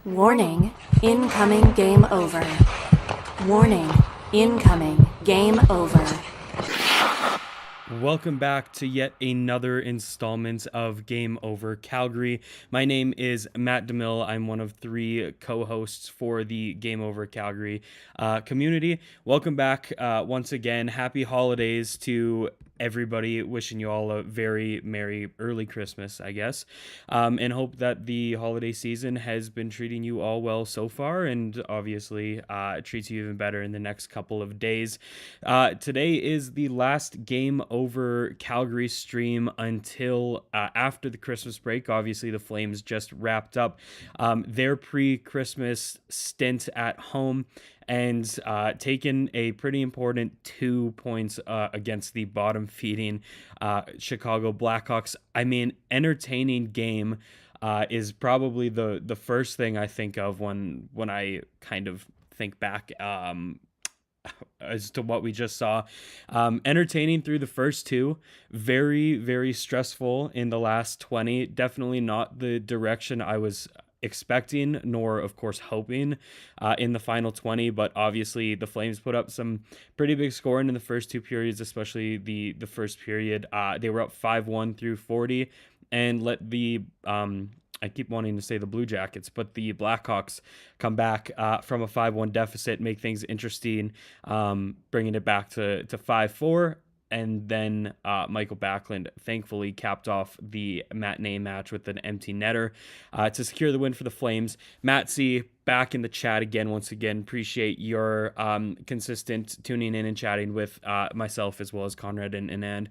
Warning, incoming game over. Warning, incoming game over. Welcome back to yet another installment of Game Over Calgary. My name is Matt DeMille. I'm one of three co-hosts for the Game Over Calgary community. Welcome back once again. Happy holidays to everybody. Wishing you all a very merry early Christmas, I guess, and hope that the holiday season has been treating you all well so far, and obviously treats you even better in the next couple of days. Today is the last Game Over Calgary stream until after the Christmas break. Obviously, the Flames just wrapped up their pre-Christmas stint at home and taken a pretty important 2 points against the bottom-feeding Chicago Blackhawks. I mean, entertaining game is probably the first thing I think of when I kind of think back as to what we just saw. Entertaining through the first two, very, very stressful in the last 20. Definitely not the direction I was expecting, nor of course hoping in the final 20, but obviously the Flames put up some pretty big scoring in the first two periods, especially the first period. They were up 5-1 through 40 and let the I keep wanting to say the Blue Jackets, but the Blackhawks come back from a 5-1 deficit, make things interesting, bringing it back to 5-4. And then Michael Backlund thankfully capped off the matinee match with an empty netter to secure the win for the Flames. Matt C, back in the chat again. Once again, appreciate your consistent tuning in and chatting with myself as well as Conrad and Anand.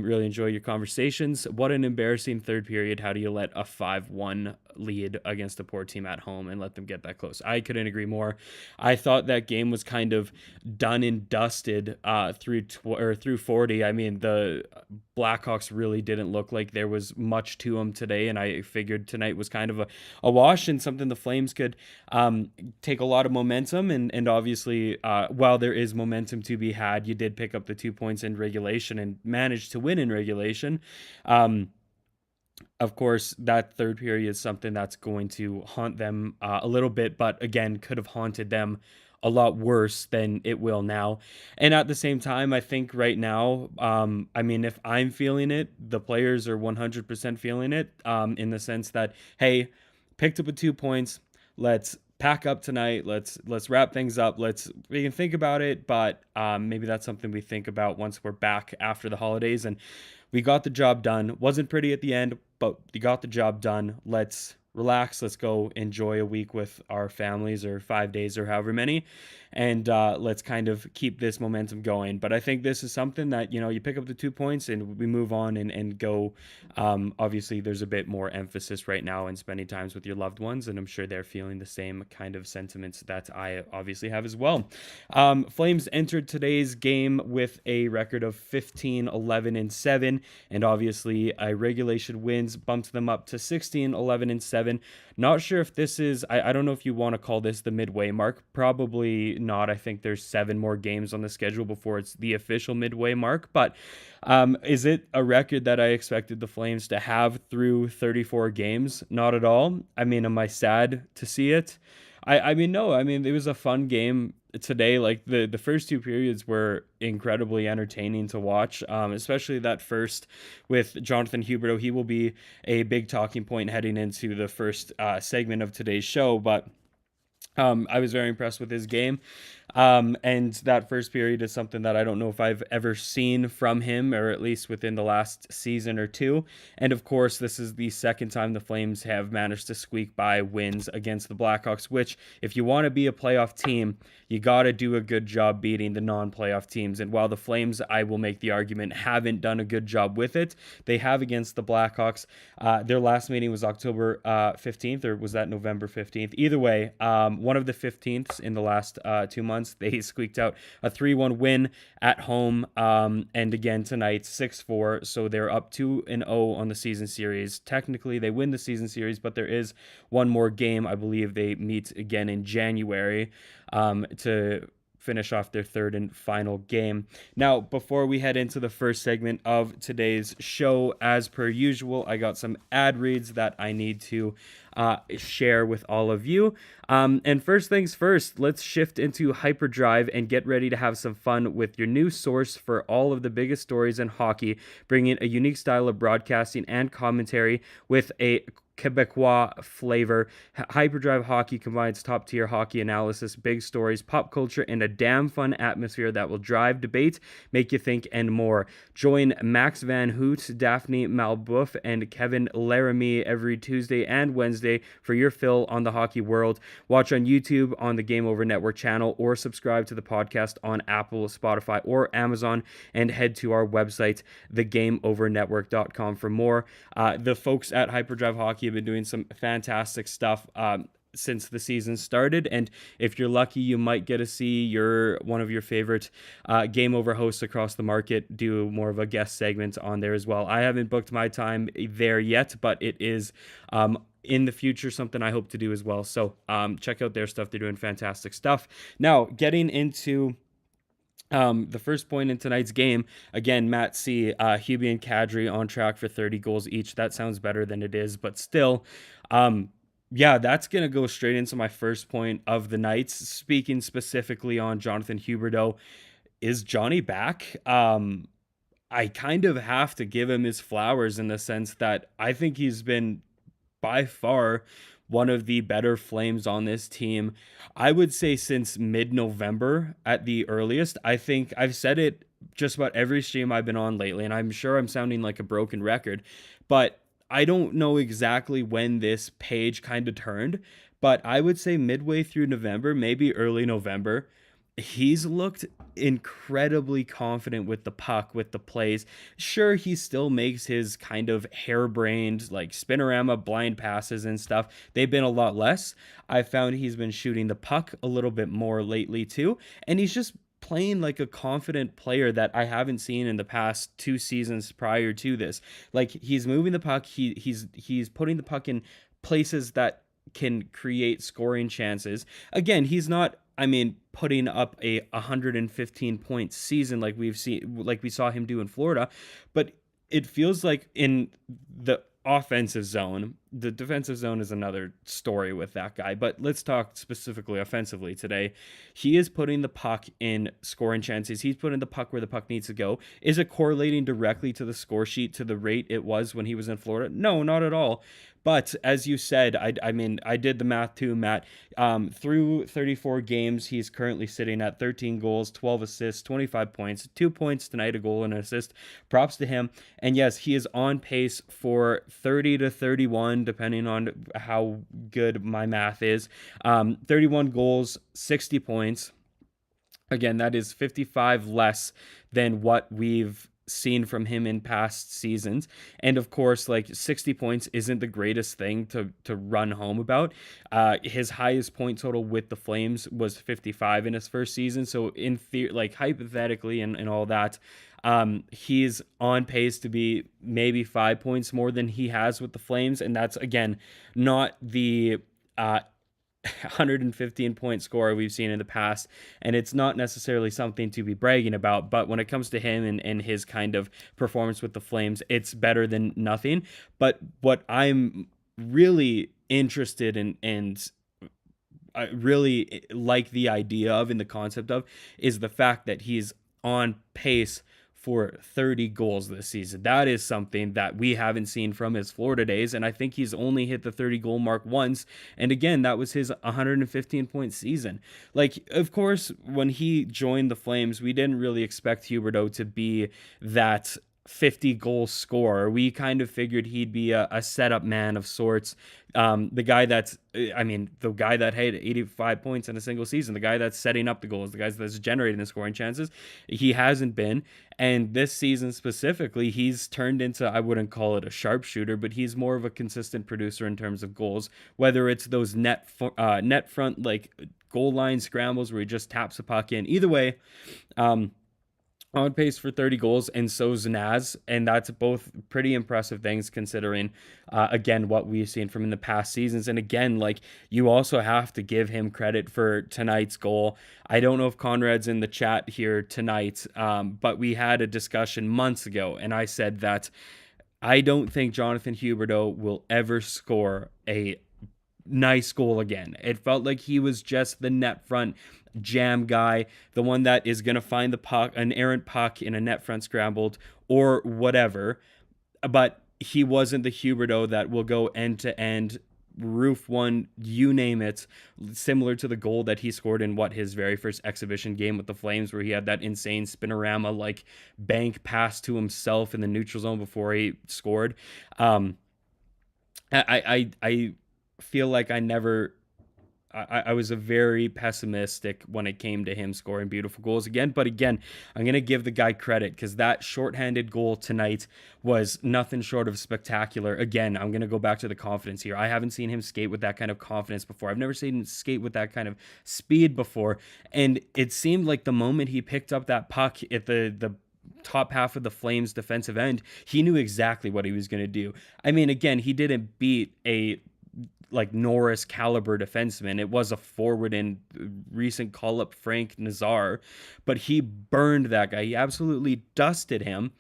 Really enjoy your conversations. What an embarrassing third period. How do you let a 5-1 lead against a poor team at home and let them get that close? I couldn't agree more. I thought that game was kind of done and dusted through 40. I mean, the Blackhawks really didn't look like there was much to them today, and I figured tonight was kind of a wash and something the Flames could take a lot of momentum, and obviously while there is momentum to be had, you did pick up the 2 points in regulation and managed to win in regulation. Of course, that third period is something that's going to haunt them a little bit, but again, could have haunted them a lot worse than it will now. And at the same time, I think right now, I mean, if I'm feeling it, the players are 100% feeling it, in the sense that, hey, picked up a 2 points, let's pack up tonight, let's wrap things up, we can think about it, but maybe that's something we think about once we're back after the holidays. And we got the job done. Wasn't pretty at the end, but we got the job done. Let's relax. Let's go enjoy a week with our families, or 5 days, or however many. And let's kind of keep this momentum going. But I think this is something that, you pick up the 2 points and we move on and go. Obviously, there's a bit more emphasis right now in spending times with your loved ones, and I'm sure they're feeling the same kind of sentiments that I obviously have as well. Flames entered today's game with a record of 15-11-7, and obviously a regulation wins bumped them up to 16-11-7. Not sure if this is, I don't know if you want to call this the midway mark. Probably not. I think there's 7 more games on the schedule before it's the official midway mark. But is it a record that I expected the Flames to have through 34 games? Not at all. I mean, am I sad to see it? I mean, no. I mean, it was a fun game today. Like the first two periods were incredibly entertaining to watch, especially that first with Jonathan Huberdeau. He will be a big talking point heading into the first segment of today's show, but I was very impressed with his game. And that first period is something that I don't know if I've ever seen from him, or at least within the last season or two. And of course, this is the second time the Flames have managed to squeak by wins against the Blackhawks, which, if you want to be a playoff team, you got to do a good job beating the non-playoff teams. And while the Flames, I will make the argument, haven't done a good job with it, they have against the Blackhawks. Their last meeting was October 15th, or was that November 15th? Either way, one of the 15th in the last 2 months. They squeaked out a 3-1 win at home, and again tonight 6-4, so they're up 2-0 on the season series. Technically they win the season series, but there is one more game. I believe they meet again in January to finish off their third and final game. Now, before we head into the first segment of today's show, as per usual, I got some ad reads that I need to share with all of you. And first things first, let's shift into Hyperdrive and get ready to have some fun with your new source for all of the biggest stories in hockey, bringing a unique style of broadcasting and commentary with a Quebecois flavor. Hyperdrive Hockey combines top-tier hockey analysis, big stories, pop culture, and a damn fun atmosphere that will drive debate, make you think, and more. Join Max Van Hoot, Daphne Malbouf, and Kevin Laramie every Tuesday and Wednesday for your fill on the hockey world. Watch on YouTube on the Game Over Network channel, or subscribe to the podcast on Apple, Spotify, or Amazon, and head to our website, thegameovernetwork.com, for more. The folks at Hyperdrive Hockey have been doing some fantastic stuff since the season started, and if you're lucky, you might get to see one of your favorite Game Over hosts across the market do more of a guest segment on there as well. I haven't booked my time there yet, but it is in the future something I hope to do as well. So check out their stuff. They're doing fantastic stuff. Now, getting into the first point in tonight's game, again, Matt C, Hubie and Kadri on track for 30 goals each. That sounds better than it is, but still, yeah, that's going to go straight into my first point of the night. Speaking specifically on Jonathan Huberdeau, is Johnny back? I kind of have to give him his flowers in the sense that I think he's been by far one of the better Flames on this team. I would say since mid-November at the earliest. I think I've said it just about every stream I've been on lately, and I'm sure I'm sounding like a broken record, but I don't know exactly when this page kind of turned, but I would say midway through November, maybe early November, he's looked incredibly confident with the puck, with the plays. Sure, he still makes his kind of harebrained, like spinorama blind passes and stuff. They've been a lot less. I found he's been shooting the puck a little bit more lately too, and he's just playing like a confident player that I haven't seen in the past 2 seasons prior to this. Like, he's moving the puck, he's putting the puck in places that can create scoring chances. Again, he's not, putting up a 115 point season like we saw him do in Florida, but it feels like in the offensive zone, the defensive zone is another story with that guy, but let's talk specifically offensively today. He is putting the puck in scoring chances. He's putting the puck where the puck needs to go. Is it correlating directly to the score sheet, to the rate it was when he was in Florida? No, not at all. But as you said, I did the math too, Matt. Through 34 games, he's currently sitting at 13 goals, 12 assists, 25 points, 2 points tonight, a goal and an assist. Props to him. And yes, he is on pace for 30 to 31, depending on how good my math is. 31 goals, 60 points. Again, that is 55 less than what we've seen from him in past seasons. And of course, like, 60 points isn't the greatest thing to run home about. His highest point total with the Flames was 55 in his first season. So in theory, like, hypothetically and all that, he's on pace to be maybe 5 points more than he has with the Flames. And that's, again, not the 115 point score we've seen in the past, and it's not necessarily something to be bragging about, but when it comes to him and his kind of performance with the Flames, it's better than nothing. But what I'm really interested in, and I really like the idea of, in the concept of, is the fact that he's on pace for 30 goals this season. That is something that we haven't seen from his Florida days, and I think he's only hit the 30 goal mark once, and again, that was his 115 point season. Like, of course, when he joined the Flames, we didn't really expect Huberdeau to be that 50 goal scorer. We kind of figured he'd be a setup man of sorts. The guy that had 85 points in a single season, the guy that's setting up the goals, the guy that's generating the scoring chances. He hasn't been. And this season specifically, he's turned into, I wouldn't call it a sharpshooter, but he's more of a consistent producer in terms of goals, whether it's those net front, like, goal line scrambles where he just taps the puck in. Either way, on pace for 30 goals, and so's Naz, and that's both pretty impressive things considering, again, what we've seen from in the past seasons. And again, like, you also have to give him credit for tonight's goal. I don't know if Conrad's in the chat here tonight, but we had a discussion months ago, and I said that I don't think Jonathan Huberdeau will ever score a nice goal again. It felt like he was just the net front jam guy, the one that is going to find the puck, an errant puck in a net front scrambled or whatever. But he wasn't the Huberdeau that will go end to end, roof one, you name it, similar to the goal that he scored in his very first exhibition game with the Flames, where he had that insane spinorama like bank pass to himself in the neutral zone before he scored. I feel like I was a very pessimistic when it came to him scoring beautiful goals again. But again, I'm going to give the guy credit because that shorthanded goal tonight was nothing short of spectacular. Again, I'm going to go back to the confidence here. I haven't seen him skate with that kind of confidence before. I've never seen him skate with that kind of speed before. And it seemed like the moment he picked up that puck at the top half of the Flames defensive end, he knew exactly what he was going to do. I mean, again, he didn't beat a like Norris caliber defenseman. It was a forward in recent call-up, Frank Nazar, but he burned that guy. He absolutely dusted him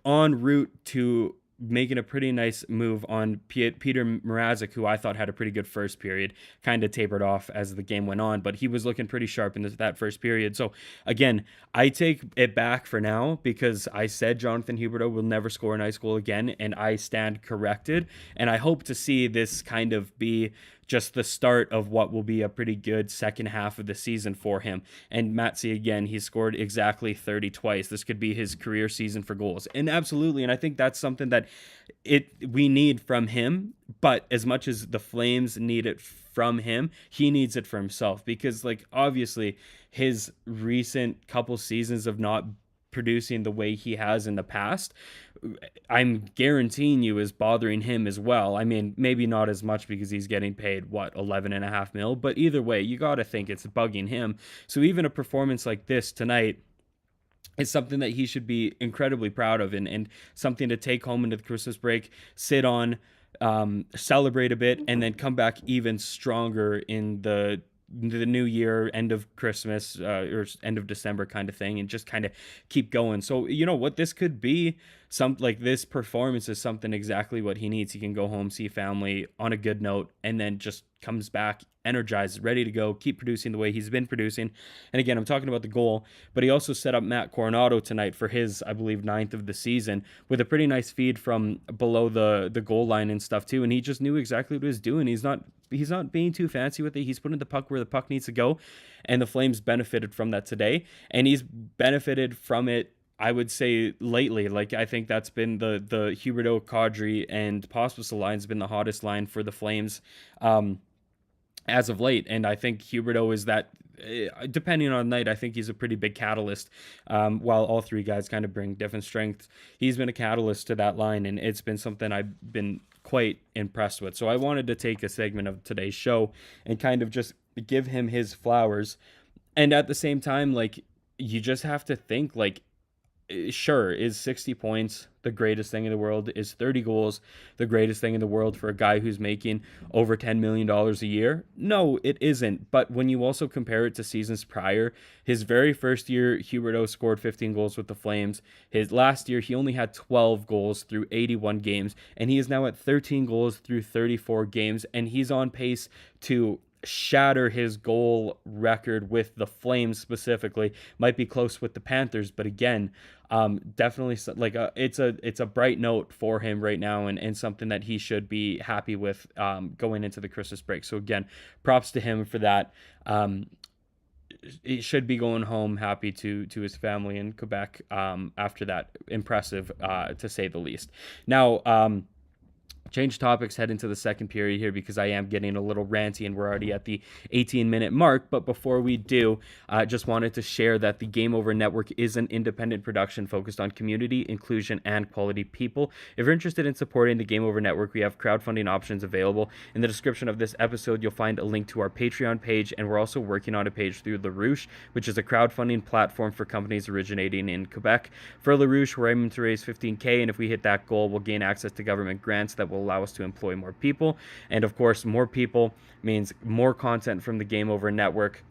en route to making a pretty nice move on Peter Mrazek, who I thought had a pretty good first period, kind of tapered off as the game went on, but he was looking pretty sharp in that first period. So again, I take it back for now because I said Jonathan Huberdeau will never score a nice goal again, and I stand corrected. And I hope to see this kind of be just the start of what will be a pretty good second half of the season for him. And Matsi, again, he scored exactly 30 twice. This could be his career season for goals. And absolutely, and I think that's something that we need from him, but as much as the Flames need it from him, he needs it for himself because, like, obviously his recent couple seasons of not producing the way he has in the past, I'm guaranteeing you is bothering him as well. I mean, maybe not as much because he's getting paid, 11.5 mil, but either way, you got to think it's bugging him. So even a performance like this tonight is something that he should be incredibly proud of, and something to take home into the Christmas break, sit on, celebrate a bit, and then come back even stronger in the new year, end of Christmas, or end of December kind of thing, and just kind of keep going. So you know what, this could be like this performance is something exactly what he needs. He can go home, see family on a good note, and then just comes back energized, ready to go, keep producing the way he's been producing. And again, I'm talking about the goal, but he also set up Matt Coronado tonight for his, I believe, 9th of the season with a pretty nice feed from below the goal line and stuff too. And he just knew exactly what he was doing. He's not being too fancy with it. He's putting the puck where the puck needs to go, and the Flames benefited from that today. And he's benefited from it, I would say, lately. Like, I think that's been the Huberdeau, Kadri, and Pospisil line's been the hottest line for the Flames as of late. And I think Huberdeau is that, depending on night, I think he's a pretty big catalyst. While all three guys kind of bring different strengths, he's been a catalyst to that line, and it's been something I've been quite impressed with. So I wanted to take a segment of today's show and kind of just give him his flowers. And at the same time, like, you just have to think, like, sure, is 60 points the greatest thing in the world? Is 30 goals the greatest thing in the world for a guy who's making over $10 million a year? No, it isn't. But when you also compare it to seasons prior, his very first year, Huberdeau scored 15 goals with the Flames. His last year, he only had 12 goals through 81 games, and he is now at 13 goals through 34 games, and he's on pace to shatter his goal record with the Flames specifically. Might be close with the Panthers, but again, definitely like it's a bright note for him right now, and something that he should be happy with going into the Christmas break. So again, props to him for that. He should be going home happy to his family in Quebec after that. Impressive, to say the least. Now, change topics, head into the second period here because I am getting a little ranty and we're already at the 18-minute mark. But before we do, just wanted to share that the Game Over Network is an independent production focused on community, inclusion, and quality people. If you're interested in supporting the Game Over Network, we have crowdfunding options available. In the description of this episode, you'll find a link to our Patreon page, and we're also working on a page through LaRouche, which is a crowdfunding platform for companies originating in Quebec. For LaRouche, we're aiming to raise $15,000, and if we hit that goal, we'll gain access to government grants that will allow us to employ more people. And of course, more people means more content from the Game Over Network.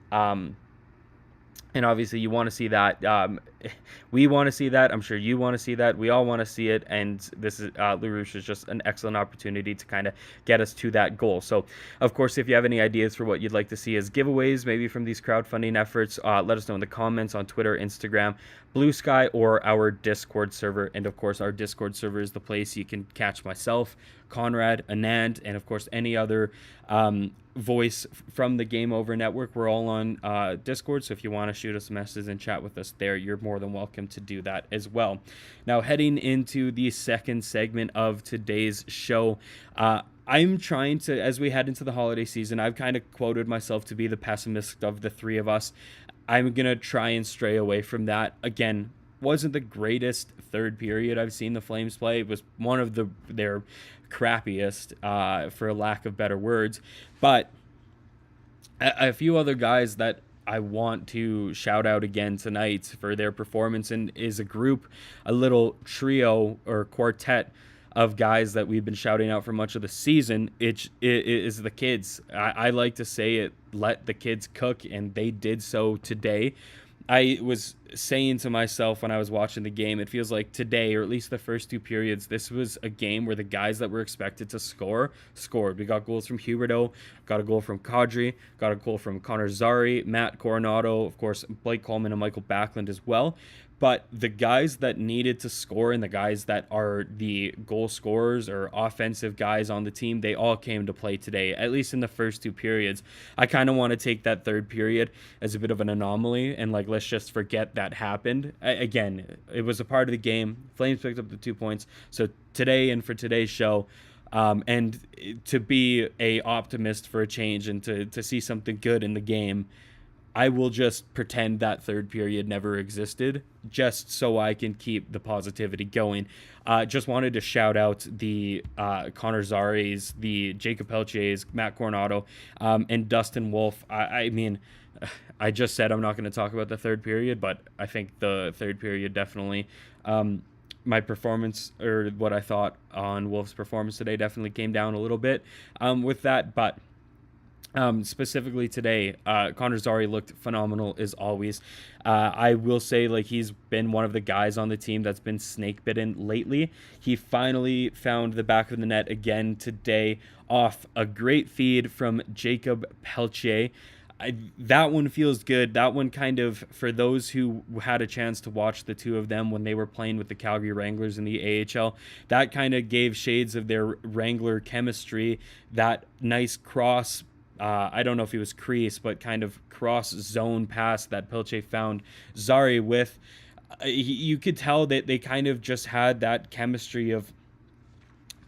And obviously you want to see that. We want to see that. I'm sure you want to see that. We all want to see it. And this is LaRouche is just an excellent opportunity to kind of get us to that goal. So, of course, if you have any ideas for what you'd like to see as giveaways, maybe from these crowdfunding efforts, let us know in the comments on Twitter, Instagram, Blue Sky, or our Discord server. And, of course, our Discord server is the place you can catch myself, Conrad, Anand, and, of course, any other voice from the Game Over Network. We're all on Discord, so if you want to shoot us a message and chat with us there, you're more than welcome to do that as well. Now, heading into the second segment of today's show, I'm trying to, as we head into the holiday season, I've kind of quoted myself to be the pessimist of the three of us. I'm going to try and stray away from that. Again, wasn't the greatest third period I've seen the Flames play. It was one of their crappiest, for lack of better words. But a few other guys that I want to shout out again tonight for their performance, and is a little trio or quartet of guys that we've been shouting out for much of the season. It is the kids. I like to say it, let the kids cook, and they did so today. I was saying to myself when I was watching the game, it feels like today, or at least the first two periods, this was a game where the guys that were expected to scored. We got goals from Huberdeau, got a goal from Kadri, got a goal from Connor Zary, Matt Coronado, of course, Blake Coleman and Michael Backlund as well. But the guys that needed to score and the guys that are the goal scorers or offensive guys on the team, they all came to play today, at least in the first two periods. I kind of want to take that third period as a bit of an anomaly and let's just forget that happened. Again, it was a part of the game. Flames picked up the 2 points. So today, and for today's show, and to be a optimist for a change and to see something good in the game, I will just pretend that third period never existed, just so I can keep the positivity going. Just wanted to shout out the Connor Zary's, the Jacob Peltier's, Matt Coronado, and Dustin Wolf. I mean, I just said I'm not going to talk about the third period, but I think the third period definitely, my performance, or what I thought on Wolf's performance today, definitely came down a little bit with that, but specifically today, Connor Zary looked phenomenal as always. I will say, he's been one of the guys on the team that's been snake bitten lately. He finally found the back of the net again today off a great feed from Jacob Peltier. That one feels good. That one kind of, for those who had a chance to watch the two of them when they were playing with the Calgary Wranglers in the AHL, that kind of gave shades of their Wrangler chemistry, that nice cross, I don't know if he was crease, but kind of cross zone pass that Pelche found Zary with. You could tell that they kind of just had that chemistry of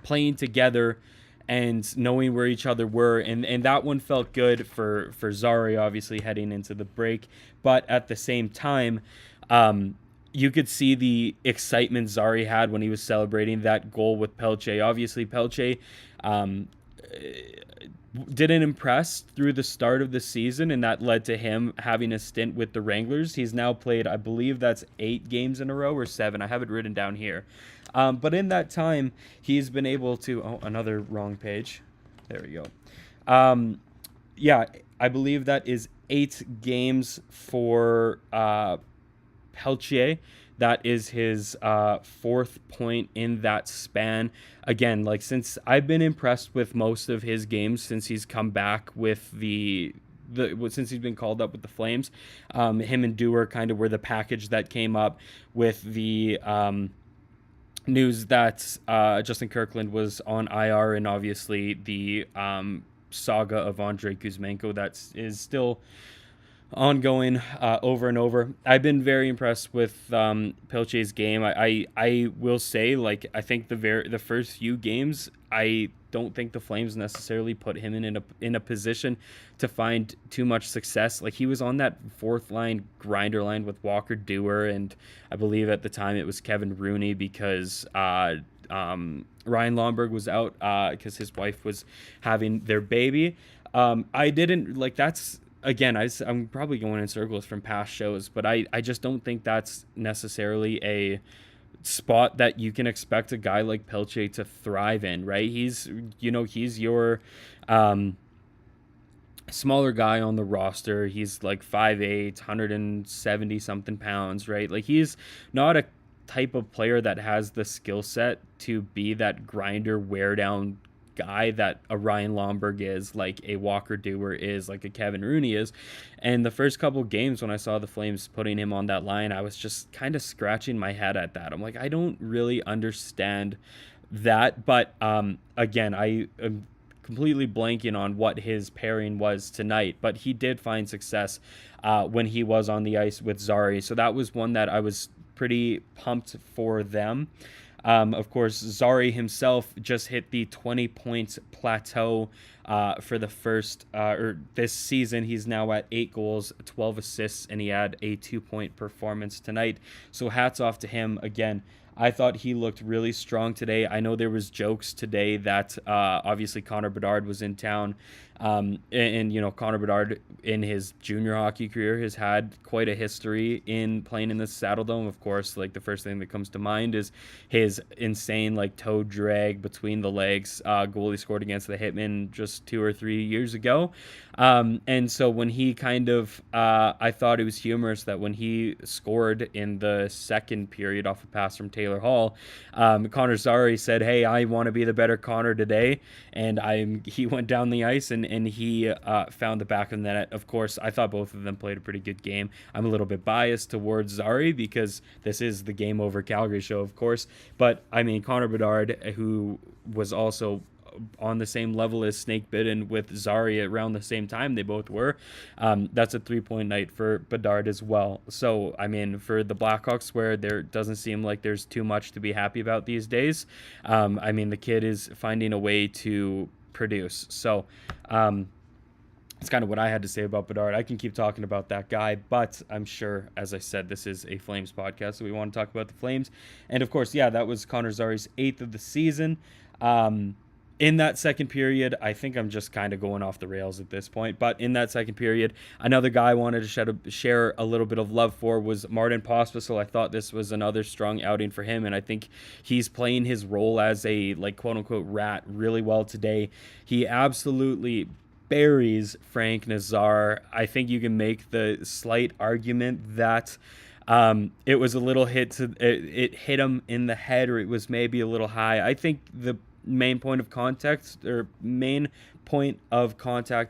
playing together and knowing where each other were. And that one felt good for Zary, obviously, heading into the break. But at the same time, you could see the excitement Zary had when he was celebrating that goal with Pelche. Obviously, Pelche didn't impress through the start of the season, and that led to him having a stint with the Wranglers. He's now played, I believe that's 8 games in a row or 7. I have it written down here. But in that time, he's been able to... Oh, another wrong page. There we go. Yeah, I believe that is 8 games for Peltier. That is his 4th point in that span. Again, since I've been impressed with most of his games since he's come back with since he's been called up with the Flames, him and Dewar kind of were the package that came up with the news that Justin Kirkland was on IR, and obviously the saga of Andrei Kuzmenko that is still ongoing over and over. I've been very impressed with Pilche's game. I will say, like, I think the first few games, I don't think the Flames necessarily put him in a position to find too much success. Like, he was on that fourth line grinder line with Walker Dewar, and I believe at the time it was Kevin Rooney, because Ryan Lomberg was out because his wife was having their baby. I didn't like that's again, I'm probably going in circles from past shows, but I just don't think that's necessarily a spot that you can expect a guy like Pelche to thrive in, right? He's your um, smaller guy on the roster. He's like 5'8", 170 something pounds, right? Like, he's not a type of player that has the skill set to be that grinder, wear down guy that a Ryan Lomberg is, like a Walker Dewar is, like a Kevin Rooney is. And the first couple games when I saw the Flames putting him on that line, I was just kind of scratching my head at that. I'm like, I don't really understand that. But again, I am completely blanking on what his pairing was tonight, but he did find success when he was on the ice with Zari. So that was one that I was pretty pumped for them. Of course, Zari himself just hit the 20 points plateau for the first or this season. He's now at 8 goals, 12 assists, and he had a 2-point performance tonight. So hats off to him again. I thought he looked really strong today. I know there was jokes today that obviously Connor Bedard was in town. And, you know, Connor Bedard in his junior hockey career has had quite a history in playing in the Saddle Dome. Of course, like, the first thing that comes to mind is his insane, like, toe drag between the legs goal he scored against the Hitmen just 2 or 3 years ago. And so when he kind of, I thought it was humorous that when he scored in the second period off a pass from Taylor Hall, Connor Zary said, "Hey, I want to be the better Connor today." And he went down the ice and he found the back of the net. Of course, I thought both of them played a pretty good game. I'm a little bit biased towards Zary because this is the Game Over Calgary show, of course. But, I mean, Connor Bedard, who was also on the same level as Snake Bitten with Zari around the same time they both were. That's a 3-point night for Bedard as well. So, I mean, for the Blackhawks, where there doesn't seem like there's too much to be happy about these days, I mean, the kid is finding a way to produce. So, it's kind of what I had to say about Bedard. I can keep talking about that guy, but I'm sure, as I said, this is a Flames podcast, so we want to talk about the Flames. And, of course, yeah, that was Connor Zari's 8th of the season. In that second period, I think I'm just kind of going off the rails at this point, but in that second period, another guy I wanted to share a little bit of love for was Martin Pospisil. I thought this was another strong outing for him, and I think he's playing his role as a, like, quote-unquote rat really well today. He absolutely buries Frank Nazar. I think you can make the slight argument that it was a little it hit him in the head, or it was maybe a little high. I think the main point of contact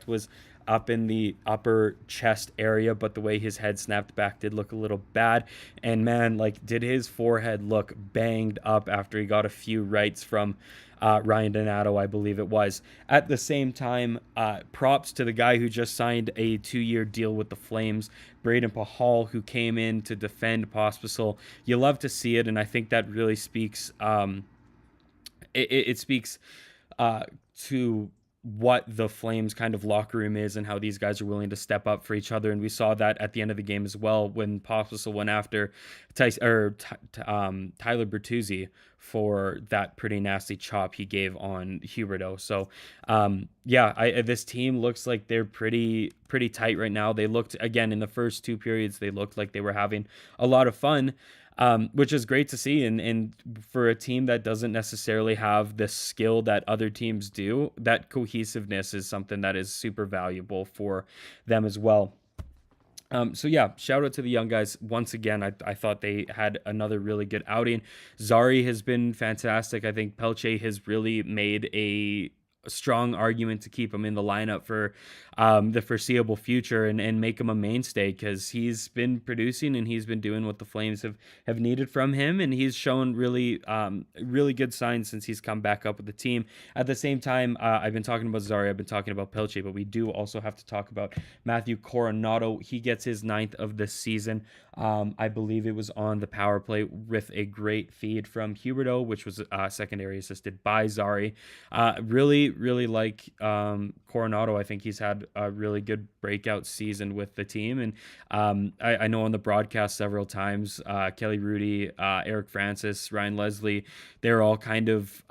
was up in the upper chest area, but the way his head snapped back did look a little bad. And man, like, did his forehead look banged up after he got a few rights from Ryan Donato, I believe it was. At the same time, props to the guy who just signed a 2-year deal with the Flames, Braden Pahal, who came in to defend Pospisil. You love to see it, and I think that really speaks it speaks to what the Flames kind of locker room is and how these guys are willing to step up for each other. And we saw that at the end of the game as well when Pospisil went after Tyler Bertuzzi for that pretty nasty chop he gave on Huberdeau. So, this team looks like they're pretty tight right now. They looked, again, in the first 2 periods, they looked like they were having a lot of fun. Which is great to see. And for a team that doesn't necessarily have the skill that other teams do, that cohesiveness is something that is super valuable for them as well. Shout out to the young guys. Once again, I thought they had another really good outing. Zari has been fantastic. I think Pelche has really made a strong argument to keep him in the lineup for the foreseeable future and make him a mainstay, because he's been producing and he's been doing what the Flames have needed from him, and he's shown really good signs since he's come back up with the team. At the same time, I've been talking about Zari, I've been talking about Pilche, but we do also have to talk about Matthew Coronato. He gets his 9th of the season. I believe it was on the power play with a great feed from Huberdeau, which was secondary assisted by Zari. Really like Coronato. I think he's had a really good breakout season with the team. And I know on the broadcast several times, Kelly Rudy, Eric Francis, Ryan Leslie, they're all kind of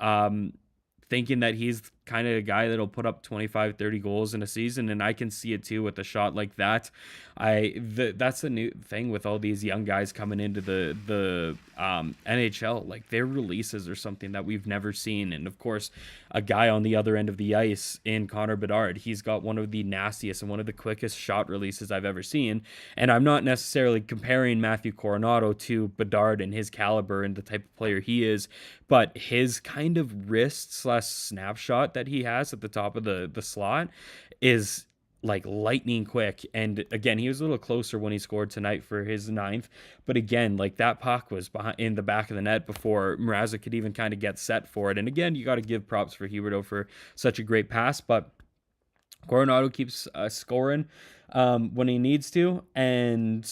thinking that he's kind of a guy that'll put up 25, 30 goals in a season. And I can see it too with a shot like that. That's the new thing with all these young guys coming into the NHL. Like, their releases are something that we've never seen. And of course, a guy on the other end of the ice in Connor Bedard, he's got one of the nastiest and one of the quickest shot releases I've ever seen. And I'm not necessarily comparing Matthew Coronato to Bedard and his caliber and the type of player he is, but his kind of wrist/snapshot that he has at the top of the slot is like lightning quick. And again, he was a little closer when he scored tonight for his 9th, but again, like, that puck was in the back of the net before Mrazek could even kind of get set for it. And again, you got to give props for Huberdeau for such a great pass, but Coronato keeps scoring when he needs to, and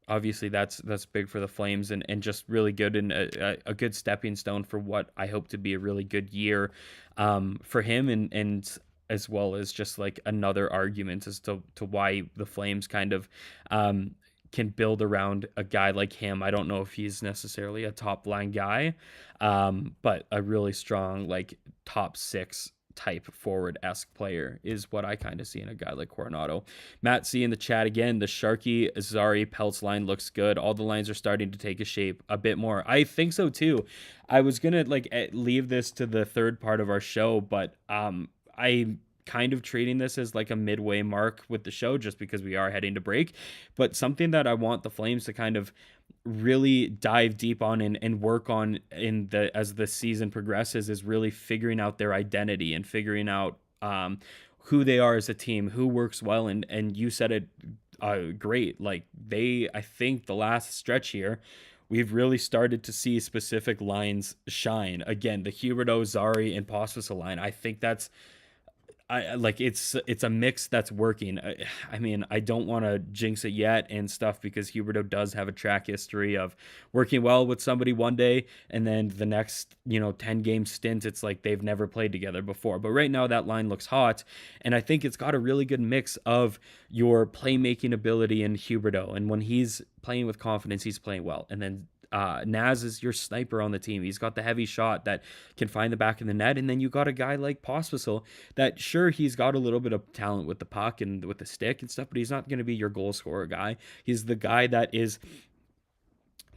obviously that's big for the Flames, and just really good, and a good stepping stone for what I hope to be a really good year for him, and as well as just like another argument as to why the Flames kind of can build around a guy like him. I don't know if he's necessarily a top line guy, but a really strong, like, top 6 type forward-esque player is what I kind of see in a guy like Coronato. Matt C in the chat again, the Sharky, Zari, Peltz line looks good. All the lines are starting to take a shape a bit more. I think so too. I was gonna leave this to the third part of our show, but I kind of treating this as like a midway mark with the show, just because we are heading to break. But something that I want the Flames to kind of really dive deep on and work on as the season progresses is really figuring out their identity and figuring out who they are as a team, who works well. And you said it great. Like, I think the last stretch here, we've really started to see specific lines shine. Again, the Huberdeau, Zari, and Pospisil line, I think that's it's a mix that's working. I mean, I don't want to jinx it yet and stuff, because Huberdeau does have a track history of working well with somebody one day, and then the next 10 game stint, it's like they've never played together before. But right now that line looks hot, and I think it's got a really good mix of your playmaking ability in Huberdeau, and when he's playing with confidence, he's playing well. And then Naz is your sniper on the team. He's got the heavy shot that can find the back of the net. And then you got a guy like Pospisil that, sure, he's got a little bit of talent with the puck and with the stick and stuff, but he's not going to be your goal scorer guy. He's the guy that is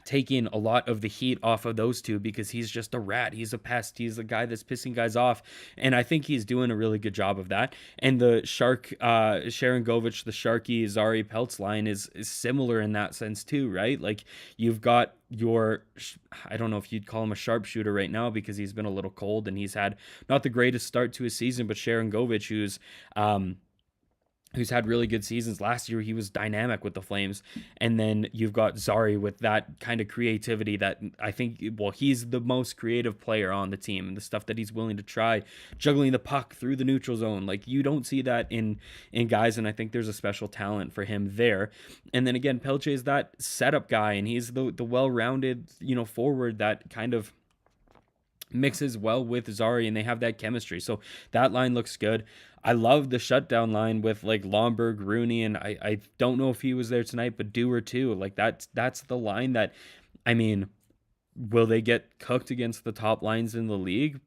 taking a lot of the heat off of those two, because he's just a rat. He's a pest. He's the guy that's pissing guys off. And I think he's doing a really good job of that. And the Sharon Govich, the Sharky, Zari, Peltz line is similar in that sense too, right? Like, you've got I don't know if you'd call him a sharpshooter right now, because he's been a little cold and he's had not the greatest start to his season, but Sharon Govich, who's had really good seasons. Last year, he was dynamic with the Flames. And then you've got Zari with that kind of creativity that I think, he's the most creative player on the team, and the stuff that he's willing to try, juggling the puck through the neutral zone. Like, you don't see that in guys, and I think there's a special talent for him there. And then again, Pelche is that setup guy, and he's the well-rounded, forward that kind of mixes well with Zari, and they have that chemistry. So that line looks good. I love the shutdown line with like Lomberg, Rooney, and I don't know if he was there tonight, but Dewar too. Like, that's the line that, I mean, will they get cooked against the top lines in the league?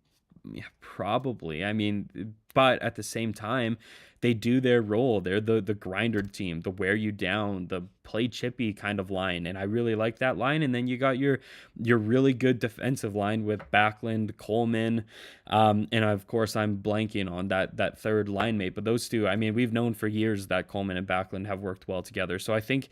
Yeah, probably. I mean, but at the same time, they do their role. They're the grinder team, the wear you down, the play chippy kind of line, and I really like that line. And then you got your really good defensive line with Backlund, Coleman, and of course I'm blanking on that third line mate. But those two, I mean, we've known for years that Coleman and Backlund have worked well together. So I think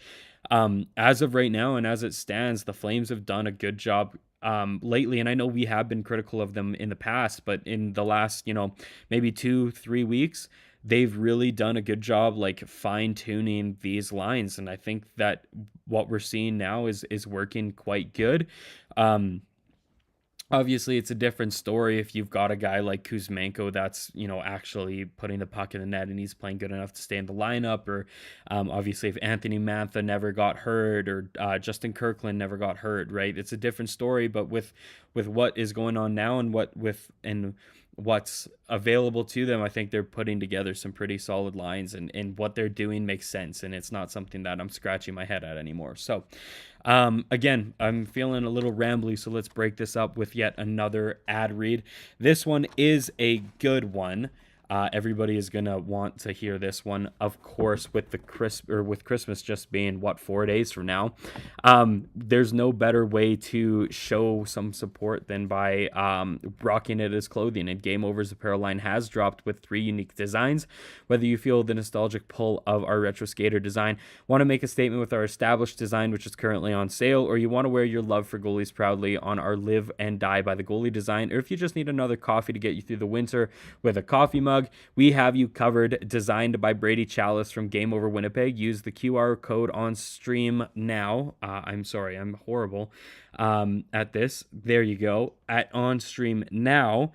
as of right now and as it stands, the Flames have done a good job lately. And I know we have been critical of them in the past, but in the last, maybe 2-3 weeks, they've really done a good job like fine tuning these lines. And I think that what we're seeing now is working quite good. Um, Obviously, it's a different story if you've got a guy like Kuzmenko that's, actually putting the puck in the net and he's playing good enough to stay in the lineup. Or obviously, if Anthony Mantha never got hurt or Justin Kirkland never got hurt, right? It's a different story. But with what is going on now and what's available to them, I think they're putting together some pretty solid lines, and what they're doing makes sense. And it's not something that I'm scratching my head at anymore. So, again, I'm feeling a little rambly, so let's break this up with yet another ad read. This one is a good one. Everybody is gonna want to hear this one, of course, with with Christmas just being 4 days from now. There's no better way to show some support than by rocking it as clothing. And Game Over's apparel line has dropped with 3 unique designs. Whether you feel the nostalgic pull of our retro skater design, want to make a statement with our established design, which is currently on sale, or you want to wear your love for goalies proudly on our Live and Die by the Goalie design, or if you just need another coffee to get you through the winter with a coffee mug, we have you covered. Designed by Brady Chalice from Game Over Winnipeg. Use the QR code on stream now. I'm sorry, I'm horrible at this. There you go. At on stream now.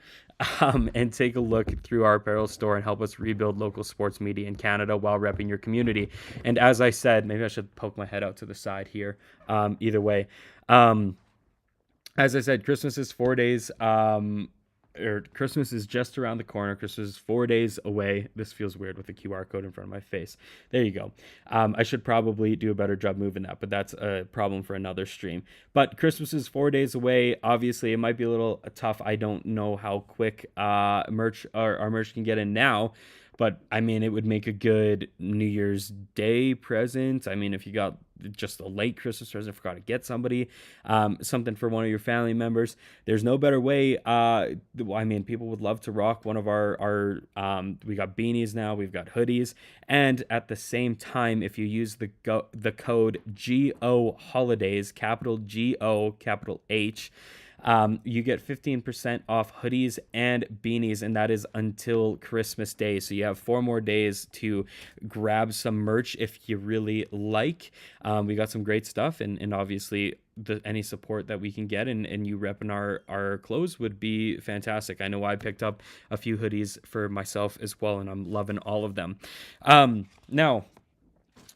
And take a look through our apparel store and help us rebuild local sports media in Canada while repping your community. And as I said, maybe I should poke my head out to the side here. Either way. As I said, Christmas is 4 days. Christmas is just around the corner. Christmas is 4 days away. This feels weird with the QR code in front of my face. There you go. I should probably do a better job moving that, but that's a problem for another stream. But Christmas is 4 days away. Obviously, it might be a little tough. I don't know how quick our merch can get in now. But, I mean, it would make a good New Year's Day present. I mean, if you got just a late Christmas present, forgot to get somebody, something for one of your family members, there's no better way. I mean, people would love to rock one of our we got beanies now, we've got hoodies. And at the same time, if you use the code GO Holidays, capital GO, capital H, you get 15% off hoodies and beanies, and that is until Christmas Day. So you have 4 more days to grab some merch if you really like. We got some great stuff, and obviously any support that we can get and you repping our clothes would be fantastic. I know I picked up a few hoodies for myself as well, and I'm loving all of them. Now,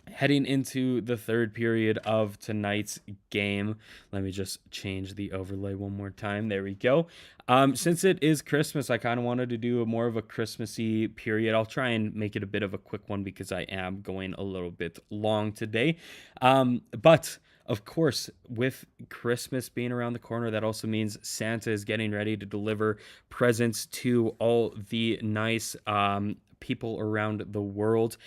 heading into the third period of tonight's game, let me just change the overlay one more time. There we go. Since it is Christmas, I kind of wanted to do more of a Christmassy period. I'll try and make it a bit of a quick one because I am going a little bit long today. But of course, with Christmas being around the corner, that also means Santa is getting ready to deliver presents to all the nice people around the world.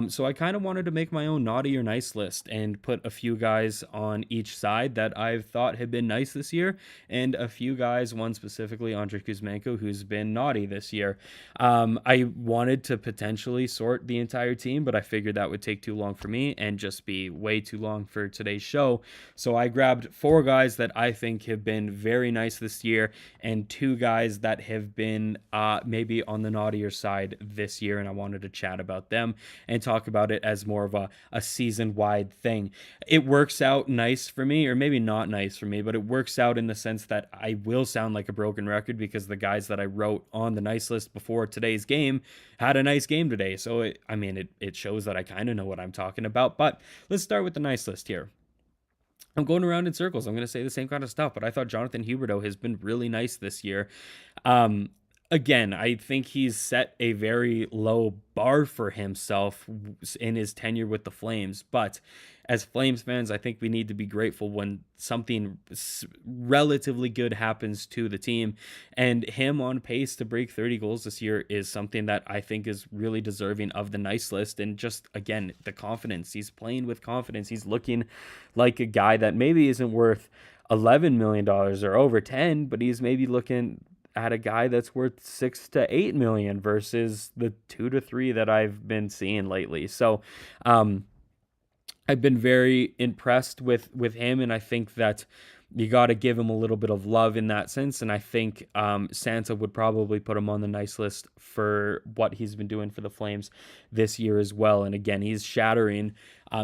So I kind of wanted to make my own naughty or nice list and put a few guys on each side that I've thought have been nice this year, and a few guys, one specifically, Andrei Kuzmenko, who's been naughty this year. I wanted to potentially sort the entire team, but I figured that would take too long for me and just be way too long for today's show. So I grabbed 4 guys that I think have been very nice this year and 2 guys that have been maybe on the naughtier side this year, and I wanted to chat about them and talk about it as more of a season-wide thing. It works out nice for me, or maybe not nice for me, but it works out in the sense that I will sound like a broken record because the guys that I wrote on the nice list before today's game had a nice game today. So it shows that I kind of know what I'm talking about. But let's start with the nice list here. I'm going around in circles. I'm going to say the same kind of stuff, but I thought Jonathan Huberdeau has been really nice this year. Again, I think he's set a very low bar for himself in his tenure with the Flames. But as Flames fans, I think we need to be grateful when something relatively good happens to the team. And him on pace to break 30 goals this year is something that I think is really deserving of the nice list. And just, again, the confidence. He's playing with confidence. He's looking like a guy that maybe isn't worth $11 million or over 10, but he's maybe looking at a guy that's worth 6 to 8 million versus the 2 to 3 that I've been seeing lately. So I've been very impressed with him, and I think that you got to give him a little bit of love in that sense. And I think Santa would probably put him on the nice list for what he's been doing for the Flames this year as well. And again, he's shattering,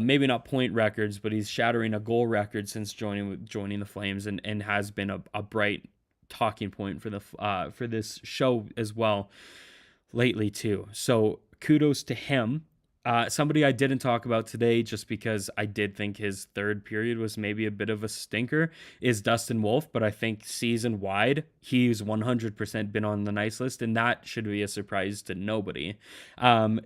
maybe not point records, but he's shattering a goal record since joining the Flames, and has been a bright talking point for this show as well lately too. So kudos to him. Somebody I didn't talk about today, just because I did think his third period was maybe a bit of a stinker, is Dustin Wolf. But I think season wide, he's 100% been on the nice list, and that should be a surprise to nobody.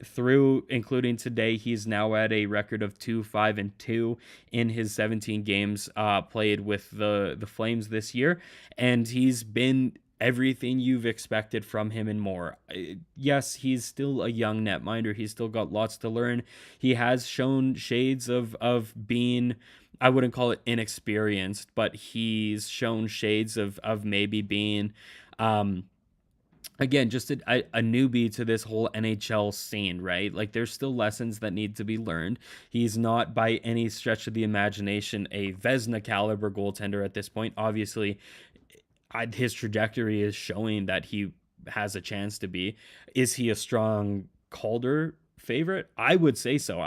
Through including today, he's now at a record of 2-5-2 in his 17 games played with the Flames this year, and he's been everything you've expected from him and more. Yes, he's still a young netminder. He's still got lots to learn. He has shown shades of being, I wouldn't call it inexperienced, but he's shown shades of maybe being again, just a newbie to this whole NHL scene, right? Like, there's still lessons that need to be learned. He's not by any stretch of the imagination a Vezina caliber goaltender at this point. Obviously, his trajectory is showing that he has a chance to be. Is he a strong Calder favorite? I would say so.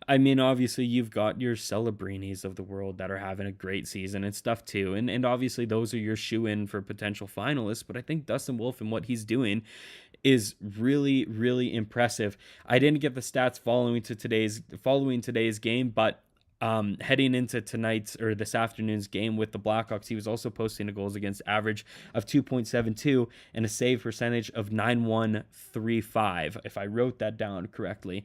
I mean, obviously you've got your Celebrinis of the world that are having a great season and stuff too. And obviously those are your shoe-in for potential finalists. But I think Dustin Wolf and what he's doing is really, really impressive. I didn't get the stats following today's game, but heading into tonight's or this afternoon's game with the Blackhawks, he was also posting a goals against average of 2.72 and a save percentage of 9.135, if I wrote that down correctly.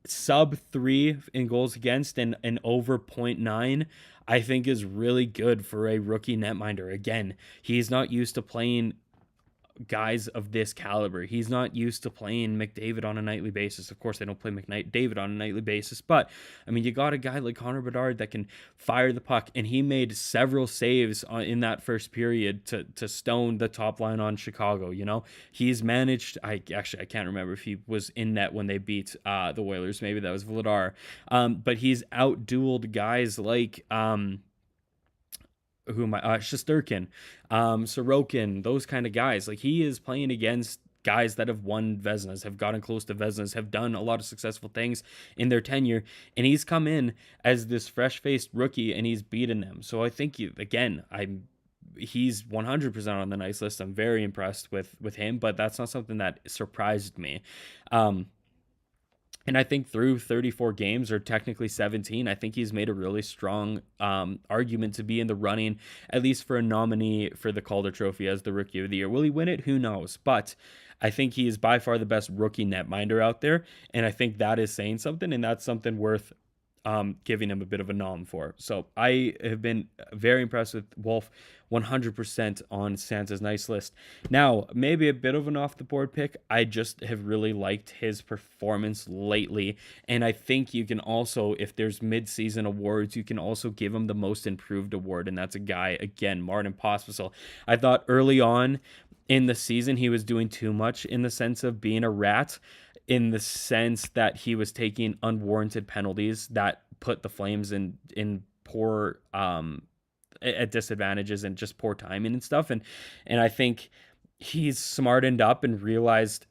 Sub 3 in goals against and over 0.9, I think, is really good for a rookie netminder. Again, he's not used to playing guys of this caliber. He's not used to playing McDavid on a nightly basis. Of course, they don't play McDavid on a nightly basis, but I mean, you got a guy like Connor Bedard that can fire the puck, and he made several saves in that first period to stone the top line on Chicago. You know, he's managed. I can't remember if he was in net when they beat the Oilers. Maybe that was Vladar, but he's outdueled guys like Shesterkin, Sorokin, those kind of guys. Like, he is playing against guys that have won Vezinas, have gotten close to Vezinas, have done a lot of successful things in their tenure, and he's come in as this fresh-faced rookie and he's beaten them. So I think he's 100% on the nice list. I'm very impressed with him, but that's not something that surprised me. And I think through 34 games, or technically 17, I think he's made a really strong argument to be in the running, at least for a nominee for the Calder Trophy as the Rookie of the Year. Will he win it? Who knows? But I think he is by far the best rookie netminder out there, and I think that is saying something, and that's something worth giving him a bit of a nom for. So I have been very impressed with Wolf, 100% on Santa's nice list. Now, maybe a bit of an off-the-board pick. I just have really liked his performance lately, and I think you can also, if there's mid-season awards, you can also give him the Most Improved award, and that's a guy, again, Martin Pospisil. I thought early on in the season he was doing too much in the sense of being a rat, in the sense that he was taking unwarranted penalties that put the Flames in poor at disadvantages and just poor timing and stuff. And I think he's smartened up and realized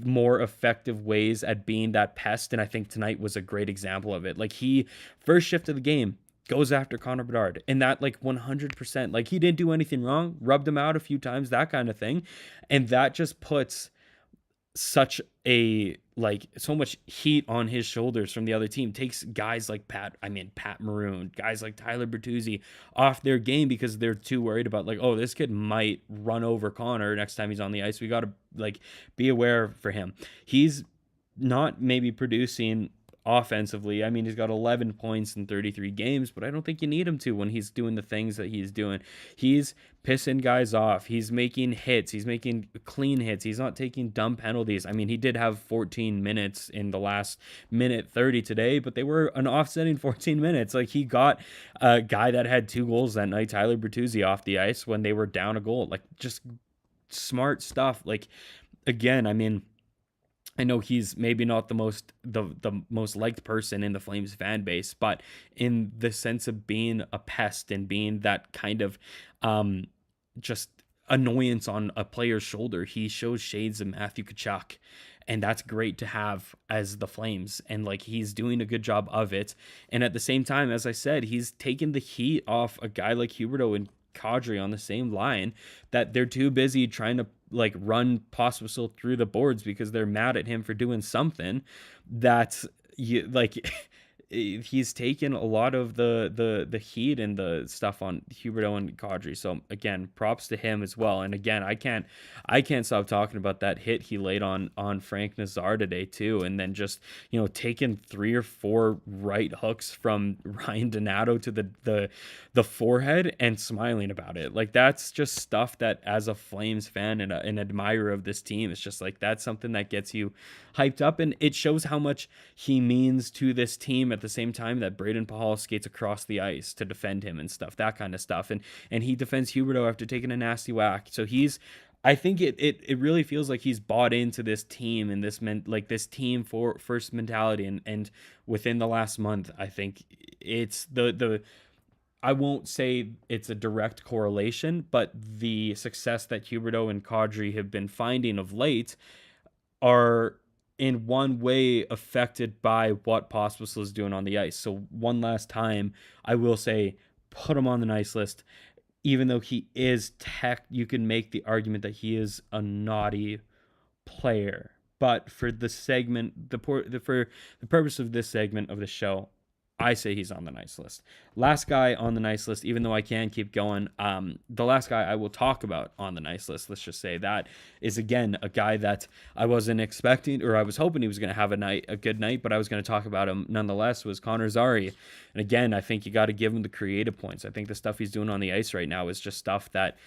more effective ways at being that pest. And I think tonight was a great example of it. Like, he first shift of the game goes after Connor Bedard, and that, like, 100%, like, he didn't do anything wrong, rubbed him out a few times, that kind of thing. And that just puts so much heat on his shoulders from the other team, takes guys like Pat Maroon, guys like Tyler Bertuzzi off their game because they're too worried about, like, oh, this kid might run over Connor next time he's on the ice. We got to, like, be aware for him. He's not maybe producing offensively. I mean, he's got 11 points in 33 games, but I don't think you need him to when he's doing the things that he's doing. He's pissing guys off. He's making hits. He's making clean hits. He's not taking dumb penalties. I mean, he did have 14 minutes in the last minute 30 today, but they were an offsetting 14 minutes. Like, he got a guy that had 2 goals that night, Tyler Bertuzzi, off the ice when they were down a goal. Like, just smart stuff. Like, again, I mean, I know he's maybe not the most liked person in the Flames fan base, but in the sense of being a pest and being that kind of um just annoyance on a player's shoulder, he shows shades of Matthew Tkachuk. And that's great to have as the Flames. And like he's doing a good job of it. And at the same time, as I said, he's taken the heat off a guy like Huberdeau and Kadri on the same line, that they're too busy trying to like run Pospisil through the boards because they're mad at him for doing something that you like. He's taken a lot of the heat and the stuff on Huberdeau and Kadri. So again, props to him as well. And again, I can't stop talking about that hit he laid on Frank Nazar today too. And then just, taking 3 or 4 right hooks from Ryan Donato to the forehead and smiling about it. Like that's just stuff that, as a Flames fan and an admirer of this team, it's just like that's something that gets you hyped up, and it shows how much he means to this team at the same time that Braden Pahal skates across the ice to defend him and stuff, that kind of stuff. And he defends Huberdeau after taking a nasty whack. So I think it really feels like he's bought into this team and this team for first mentality. And within the last month, I think it's I won't say it's a direct correlation, but the success that Huberdeau and Kadri have been finding of late are in one way affected by what Pospisil is doing on the ice. So one last time, I will say, put him on the nice list. Even though he is you can make the argument that he is a naughty player. But for the segment, for the purpose of this segment of the show, I say he's on the nice list. Last guy on the nice list, even though I can keep going, the last guy I will talk about on the nice list, let's just say that, is again a guy that I wasn't expecting, or I was hoping he was going to have a good night, but I was going to talk about him nonetheless, was Connor Zary. And again, I think you got to give him the creative points. I think the stuff he's doing on the ice right now is just stuff that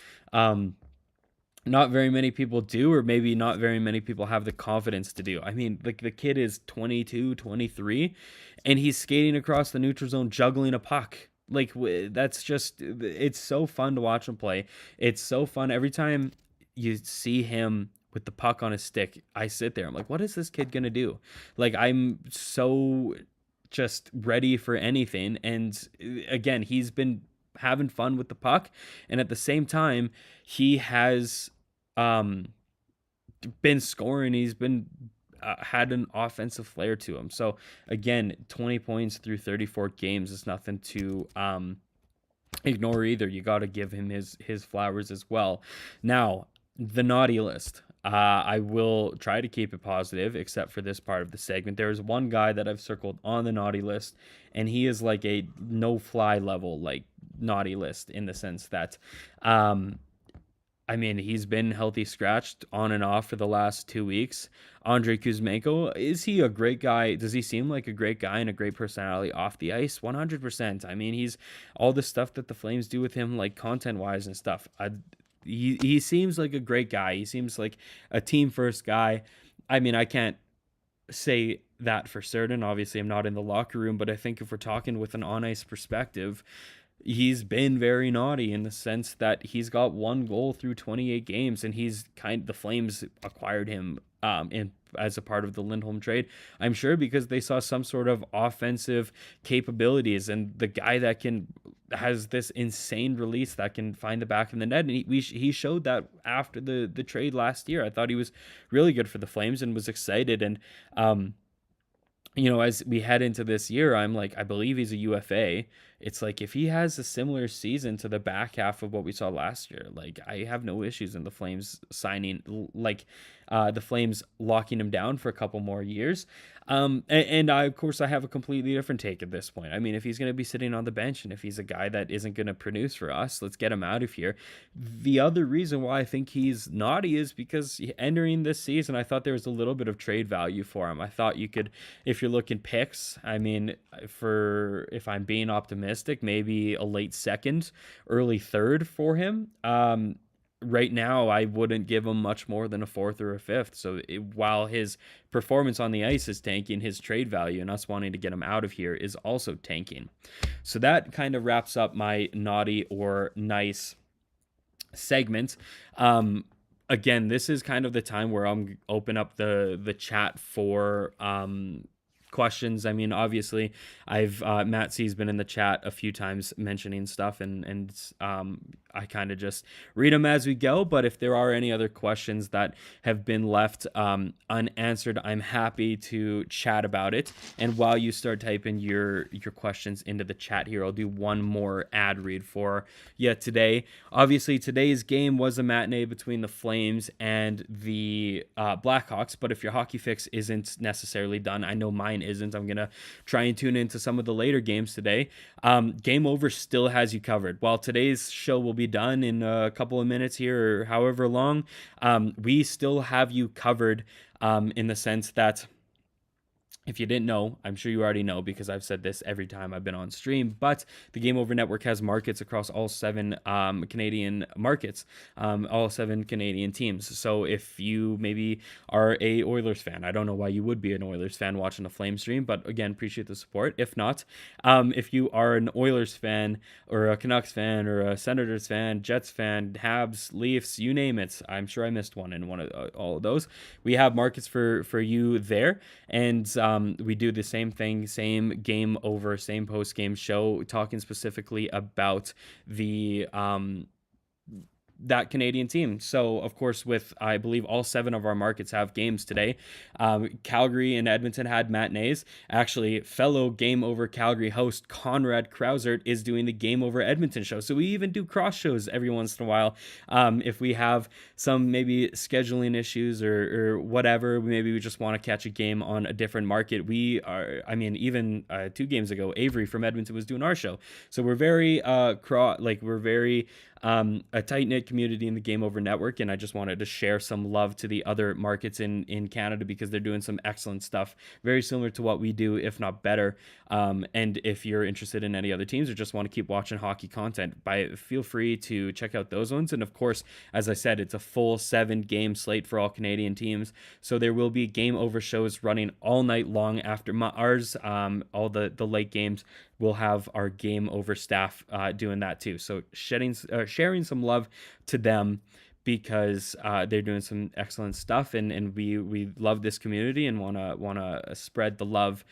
not very many people do, or maybe not very many people have the confidence to do. I mean, like the kid is 22, 23, and he's skating across the neutral zone, juggling a puck. Like that's just, it's so fun to watch him play. It's so fun. Every time you see him with the puck on his stick, I sit there. I'm like, what is this kid going to do? Like, I'm so just ready for anything. And again, he's been having fun with the puck. And at the same time, he has been scoring. He's been had an offensive flair to him. So again, 20 points through 34 games is nothing to ignore either. You got to give him his flowers as well. Now, the naughty list. I will try to keep it positive, except for this part of the segment. There is one guy that I've circled on the naughty list, and he is like a no-fly level, like naughty list, in the sense that I mean, he's been healthy scratched on and off for the last 2 weeks. Andrei Kuzmenko, is he a great guy? Does he seem like a great guy and a great personality off the ice? 100%. I mean, he's all the stuff that the Flames do with him, like content-wise and stuff. He seems like a great guy. He seems like a team-first guy. I mean, I can't say that for certain. Obviously, I'm not in the locker room, but I think if we're talking with an on-ice perspective, he's been very naughty in the sense that he's got 1 goal through 28 games, and the Flames acquired him as a part of the Lindholm trade, I'm sure, because they saw some sort of offensive capabilities, and the guy that has this insane release that can find the back of the net, and he showed that after the trade last year. I thought he was really good for the Flames and was excited, and as we head into this year, I'm like, I believe he's a UFA. It's like, if he has a similar season to the back half of what we saw last year, like, I have no issues in the Flames signing, like, the Flames locking him down for a couple more years. And of course, I have a completely different take at this point. I mean, if he's going to be sitting on the bench, and if he's a guy that isn't going to produce for us, let's get him out of here. The other reason why I think he's naughty is because entering this season, I thought there was a little bit of trade value for him. I thought you could, if you're looking picks, I mean, if I'm being optimistic, maybe a late second, early third for him. Right now, I wouldn't give him much more than a 4th or a 5th. So while his performance on the ice is tanking, his trade value and us wanting to get him out of here is also tanking. So that kind of wraps up my naughty or nice segment. again, this is kind of the time where I'm open up the chat for questions. I mean, obviously, I've Matt C's been in the chat a few times mentioning stuff, and I kind of just read them as we go. But if there are any other questions that have been left unanswered, I'm happy to chat about it. And while you start typing your questions into the chat here, I'll do one more ad read for you today. Obviously, today's game was a matinee between the Flames and the Blackhawks. But if your hockey fix isn't necessarily done, I know mine isn't. I'm gonna try and tune into some of the later games today. Game Over still has you covered. While today's show will be done in a couple of minutes here, or however long, we still have you covered in the sense that, if you didn't know, I'm sure you already know because I've said this every time I've been on stream, but the Game Over Network has markets across all 7 Canadian markets, all 7 Canadian teams. So if you maybe are a Oilers fan, I don't know why you would be an Oilers fan watching a Flame stream, but again, appreciate the support. If not, if you are an Oilers fan or a Canucks fan or a Senators fan, Jets fan, Habs, Leafs, you name it, I'm sure I missed one in one of all of those. We have markets for you there, and we do the same thing, same game over, same post-game show, talking specifically about the that Canadian team. So, of course, with, I believe, all 7 of our markets have games today. Calgary and Edmonton had matinees. Actually, fellow Game Over Calgary host Conrad Krausert is doing the Game Over Edmonton show. So we even do cross shows every once in a while. If we have some maybe scheduling issues or whatever, maybe we just want to catch a game on a different market. We are, I mean, even 2 games ago, Avery from Edmonton was doing our show. So we're very, we're very a tight-knit community in the Game Over Network, and I just wanted to share some love to the other markets in Canada because they're doing some excellent stuff, very similar to what we do, if not better. And if you're interested in any other teams or just want to keep watching hockey content, feel free to check out those ones. And of course, as I said, it's a full 7-game slate for all Canadian teams, so there will be Game Over shows running all night long after ours. All the late games, we'll have our Game Over staff doing that too. So sharing some love to them because they're doing some excellent stuff, and we love this community and wanna spread the love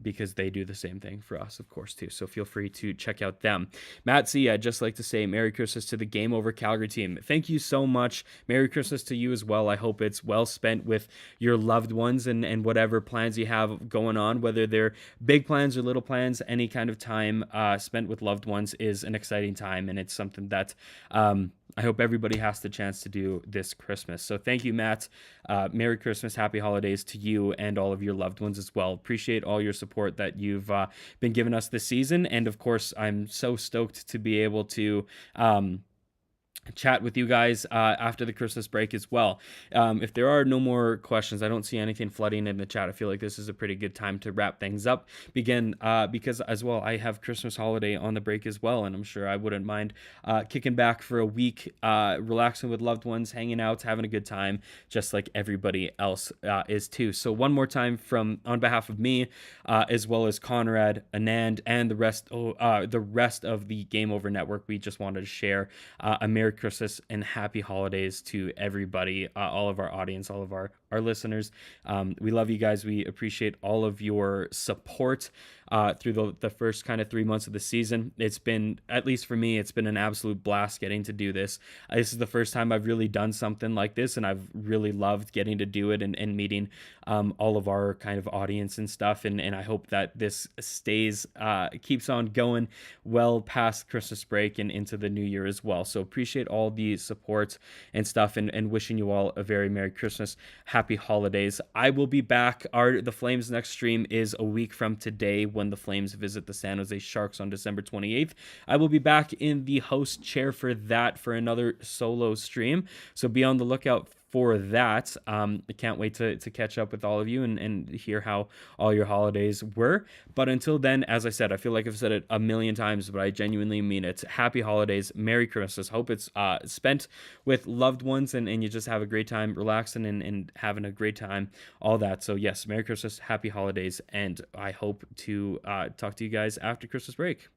because they do the same thing for us, of course, too. So feel free to check out them. Matt C, I'd just like to say Merry Christmas to the Game Over Calgary team. Thank you so much. Merry Christmas to you as well. I hope it's well spent with your loved ones and whatever plans you have going on, whether they're big plans or little plans. Any kind of time spent with loved ones is an exciting time, and it's something that I hope everybody has the chance to do this Christmas. So thank you, Matt. Merry Christmas, happy holidays to you and all of your loved ones as well. Appreciate all your support that you've been giving us this season. And of course, I'm so stoked to be able to chat with you guys after the Christmas break as well. If there are no more questions, I don't see anything flooding in the chat. I feel like this is a pretty good time to wrap things up. Because as well, I have Christmas holiday on the break as well, and I'm sure I wouldn't mind kicking back for a week, relaxing with loved ones, hanging out, having a good time, just like everybody else is too. So one more time on behalf of me, as well as Conrad, Anand, and the rest of the Game Over Network, we just wanted to share a Merry Christmas and happy holidays to everybody, all of our audience, all of our listeners. We love you guys. We appreciate all of your support through the first kind of 3 months of the season. It's been, at least for me, it's been an absolute blast getting to do this. This is the first time I've really done something like this, and I've really loved getting to do it and meeting all of our kind of audience and stuff. And I hope that this keeps on going well past Christmas break and into the new year as well. So appreciate all the support and stuff, and wishing you all a very Merry Christmas, happy holidays. I will be back. The Flames' next stream is a week from today, when the Flames visit the San Jose Sharks on December 28th. I will be back in the host chair for another solo stream, so be on the lookout for that. I can't wait to catch up with all of you and hear how all your holidays were. But until then, as I said, I feel like I've said it a million times, but I genuinely mean it. Happy holidays, Merry Christmas. Hope it's spent with loved ones and you just have a great time relaxing and having a great time, all that. So yes, Merry Christmas, happy holidays, and I hope to talk to you guys after Christmas break.